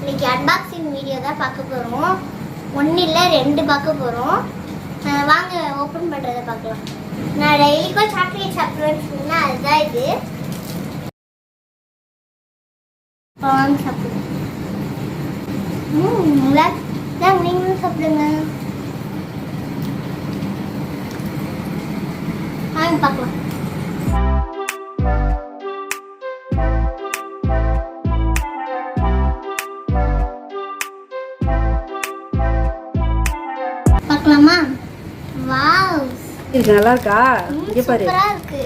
இன்னைக்கு unboxing video தான் பார்க்க போகிறோம். ஒன்று இல்லை 2 பார்க்க போகிறோம். வாங்க ஓப்பன் பண்ணுறதை பார்க்கலாம். நான் டெய்லிக்கும் சாக்லேட் சாப்பிடுவேன்னு சொன்னால் அதுதான் இது. வாங்க சாப்பிடுங்க. நீங்களும் சாப்பிடுங்க. வாங்க பார்க்கலாம். பார்க்கலாமா? வாவ், இது நல்லா இருக்கா? இங்க பாரு. சூப்பரா இருக்கு.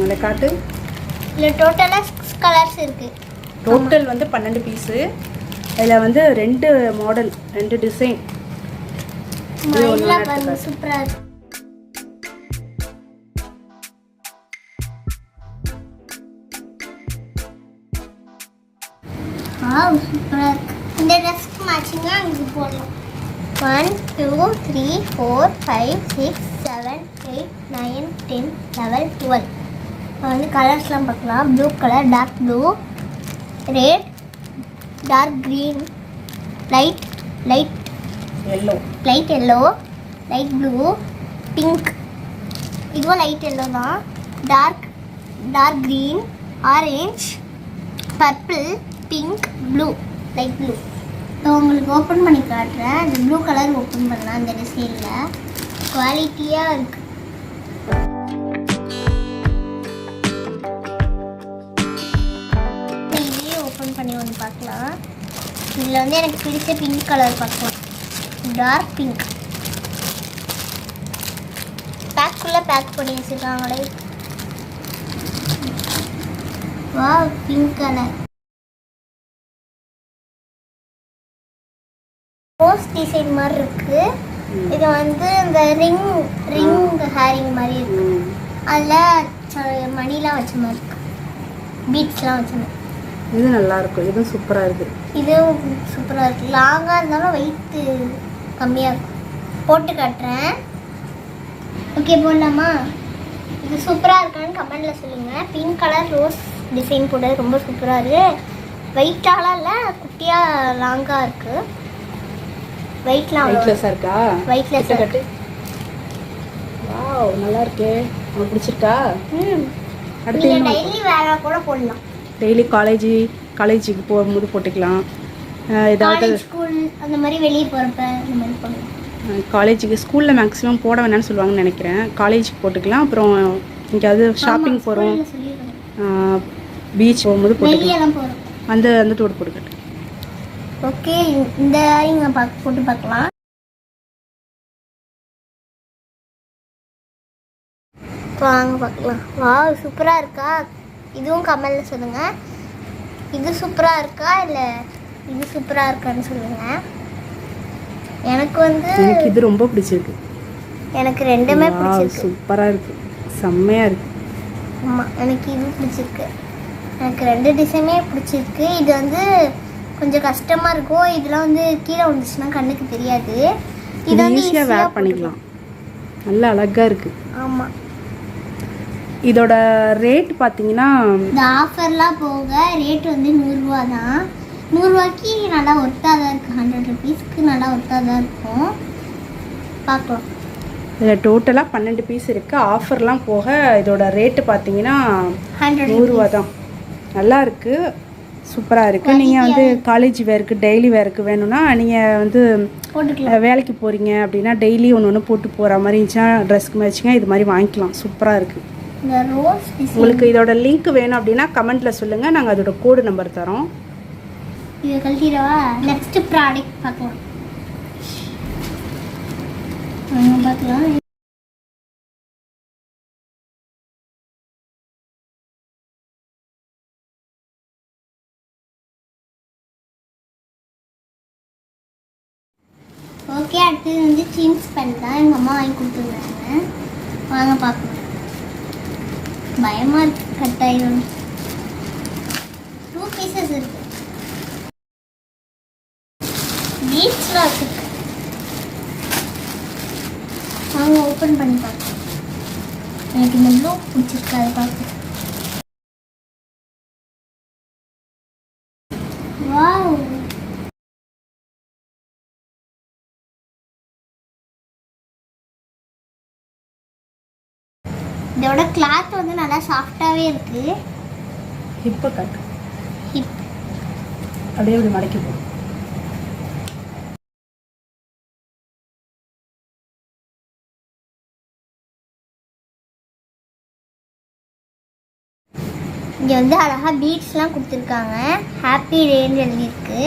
நல்லா காட்டு. இதுல டோட்டலா 6 கலர்ஸ் இருக்கு. டோட்டல் வந்து 12 பீஸ். இதுல வந்து 2 மாடல், 2 டிசைன். இதெல்லாம் பாருங்க, சூப்பரா இருக்கு. வாவ், சூப்பரா இருக்கு. இந்த ட்ரெஸ்க்கு மேட்சிங்கா இது போடலாம். 1 2 3 4 5 6 7 8 9 10 11 12. இப்போ வந்து கலர்ஸ்லாம் பார்க்கலாம். Blue colour, dark blue, red, dark green, light yellow, light blue, pink, இதுவும் லைட் எல்லோ தான், dark green, orange, purple, pink, blue, light blue. இப்போ உங்களுக்கு ஓப்பன் பண்ணி காட்டுறேன். இந்த ப்ளூ கலர் ஓப்பன் பண்ணலாம். இந்த டிசைனில் குவாலிட்டியாக இருக்குது. இதையே ஓப்பன் பண்ணி ஒன்று பார்க்கலாம். இதில் வந்து எனக்கு பிடிச்ச பிங்க் கலர் பார்க்கலாம். Dark pink. பேக்குள்ளே பேக் பண்ணி வச்சுருக்காங்களே. Wow, pink colour. Rose design மாதிரி இருக்கு. இது வந்து இந்த ரிங் ஹேரிங் மாதிரி இருக்கு. அதில் மணிலாம் வச்ச மாதிரி இருக்கு, பீட்ஸ்லாம் வச்ச மாதிரி. இது நல்லா இருக்கும். இதுவும் சூப்பரா இருக்கு. இதுவும் சூப்பரா இருக்கு. லாங்காக இருந்தாலும் வெயிட்டு கம்மியாக இருக்கும். போட்டு காட்டுறேன். ஓகே, போடலாமா? இது சூப்பராக இருக்கான்னு கமெண்டில் சொல்லுங்கள். பிங்க் கலர் ரோஸ் டிசைன் போட ரொம்ப சூப்பராக இருக்குது. வெயிட்டாலாம் இல்லை, குட்டியாக லாங்காக இருக்குது. வெயிட்லெஸ்ஸா இருக்கா? வெயிட்லெஸ்ஸா இருக்கு. வாவ், நல்லா இருக்கே. உங்களுக்கு பிடிச்சிருக்கா? அடுத்து நீங்க டெய்லி வேற கூட போடலாம். டெய்லி காலேஜுக்கு போகும்போது போட்டுக்கலாம். ஏதாவது ஸ்கூல் அந்த மாதிரி வெளியே போறப்ப அந்த மாதிரி போடலாம். காலேஜுக்கு ஸ்கூலில் மேக்ஸிமம் போட வேணாம்னு சொல்லுவாங்கன்னு நினைக்கிறேன். காலேஜுக்கு போட்டுக்கலாம். அப்புறம் எங்கேயாவது ஷாப்பிங் போகிறோம், பீச் போகும்போது போட்டுக்கலாம். அந்த தோடு போட்டுக்கட்டும். ஓகே, இந்த இங்கே போட்டு பார்க்கலாம். வாங்க பார்க்கலாம். வாவ், சூப்பராக இருக்கா? இதுவும் கமெண்டில் சொல்லுங்கள். இது சூப்பராக இருக்கா இல்லை இது சூப்பராக இருக்கான்னு சொல்லுங்கள். எனக்கு இது ரொம்ப பிடிச்சிருக்கு. எனக்கு ரெண்டுமே பிடிச்சிருக்கு. சூப்பராக இருக்கு, செம்மையாக இருக்கு. ஆமாம், எனக்கு இது பிடிச்சிருக்கு. எனக்கு 2 டிசைனே பிடிச்சிருக்கு. இது வந்து கொஞ்சம் கஷ்டமாக இருக்கும். இதெல்லாம் வந்து கீழே வந்துச்சுன்னா கண்ணுக்கு தெரியாது. இது வந்து ஈஸியாக வேர் பண்ணிக்கலாம். நல்லா அழகாக இருக்குது. ஆமாம். இதோட ரேட் பார்த்தீங்கன்னா, இந்த ஆஃபர்லாம் போக ரேட் வந்து 100 ரூபா தான். 100 ரூபாய்க்கு நல்லா ஒர்த்தாக தான் இருக்குது. 100 ருபீஸ்க்கு நல்லா ஒர்த்தாக தான் இருக்கும். பார்க்கலாம். இதில் டோட்டலாக 12 பீஸ் இருக்குது. ஆஃபர்லாம் போக இதோட ரேட்டு பார்த்தீங்கன்னா 100 ரூபா தான். நல்லா இருக்குது, சூப்பராக இருக்குது. நீங்கள் வந்து காலேஜ் வேருக்கு, டெய்லி வேருக்கு வேணும்னா நீங்கள் வந்து வேலைக்கு போகிறீங்க அப்படின்னா டெய்லி ஒன்று போட்டு போகிற மாதிரி இருந்துச்சுன்னா ட்ரெஸ்க்கு மேட்சிங்காக இது மாதிரி வாங்கிக்கலாம். சூப்பராக இருக்குது. உங்களுக்கு இதோட லிங்க் வேணும் அப்படின்னா கமெண்ட்டில் சொல்லுங்கள். நாங்கள் அதோட கோடு நம்பர் தரோம். இதை கழட்டிடவா? நெக்ஸ்ட் ப்ராடக்ட் பார்க்கலாம். ஓகே, அடுத்தது வந்து ஜீன்ஸ் பேண்ட் தான். எங்கள் அம்மா வாங்கி கொடுத்துருந்தாங்க. வாங்க பார்க்கலாம். பயமாக இருக்கு, கட் ஆயிடும். 2 பீசஸ் இருக்கு. பீட்ஸ்லாம் வச்சுருக்கு. வாங்க ஓப்பன் பண்ணி பார்க்கலாம். எனக்கு இந்த ப்ளூ பிடிச்சிருக்கு, அதை பார்க்கலாம். இதோட கிளாத் வந்து நல்லா சாஃப்டாகவே இருக்கு. ஹிப்பை கட்டு ஹிப் அப்படியே இப்படி மடக்கி போ. இங்கே வந்து அழகாக பீட்ஸ்லாம் கொடுத்துருக்காங்க. ஹாப்பி ரேன்னு எழுதியிருக்கு.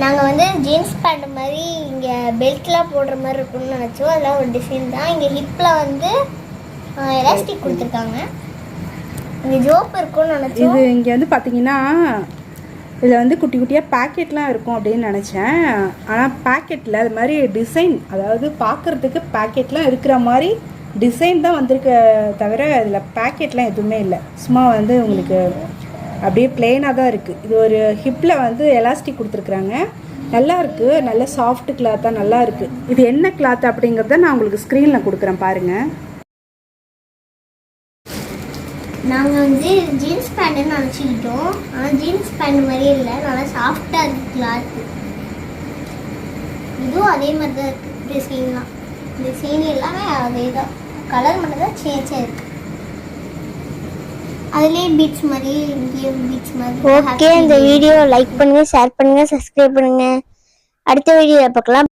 நாங்கள் வந்து ஜீன்ஸ் பேண்ட் மாதிரி இங்கே பெல்ட்லாம் போடுற மாதிரி இருக்குன்னு நினச்சோம். அதெல்லாம் ஒரு டிசைன் தான். இங்கே ஹிப்பில் வந்து எலாஸ்டிக் கொடுத்துருக்காங்க. இங்கே ஜோப் இருக்கும்னு நினச்சோம். இது இங்கே வந்து பார்த்தீங்கன்னா இதில் வந்து குட்டி குட்டியாக பேக்கெட்லாம் இருக்கும் அப்படின்னு நினச்சேன். ஆனால் பேக்கெட்டில் அது மாதிரி டிசைன், அதாவது பார்க்குறதுக்கு பேக்கெட்லாம் இருக்கிற மாதிரி டிசைன் தான் வந்திருக்க தவிர அதில் பேக்கெட்லாம் எதுவுமே இல்லை. சும்மா வந்து உங்களுக்கு அப்படியே பிளெயினாக தான் இருக்குது. இது ஒரு ஹிப்பில் வந்து எலாஸ்டிக் கொடுத்துருக்குறாங்க. நல்லா இருக்குது, நல்ல சாஃப்ட் கிளாத்தாக நல்லா இருக்குது. இது என்ன கிளாத் அப்படிங்கிறத நான் உங்களுக்கு ஸ்க்ரீனில் கொடுக்குறேன் பாருங்கள். நாங்கள் வந்து ஜீன்ஸ் பேண்ட்டுன்னு நினச்சிக்கிட்டோம். ஆனால் ஜீன்ஸ் பேண்ட் மாதிரியே இல்லை, நல்லா சாஃப்டாக இருக்குது கிளாத்து. இதுவும் அதே மாதிரி தான் இருக்குது. டிசைன் எல்லாமே அதே தான். கலர் மட்டும் தான் சேஞ்சாக இருக்குது. அதுலேயே பீட்ஸ் மாதிரி, இங்கேயும் பீட்ஸ் மாதிரி. ஓகே, இந்த வீடியோ லைக் பண்ணுங்கள், ஷேர் பண்ணுங்கள், சப்ஸ்கிரைப் பண்ணுங்கள். அடுத்த வீடியோவில் பார்க்கலாம்.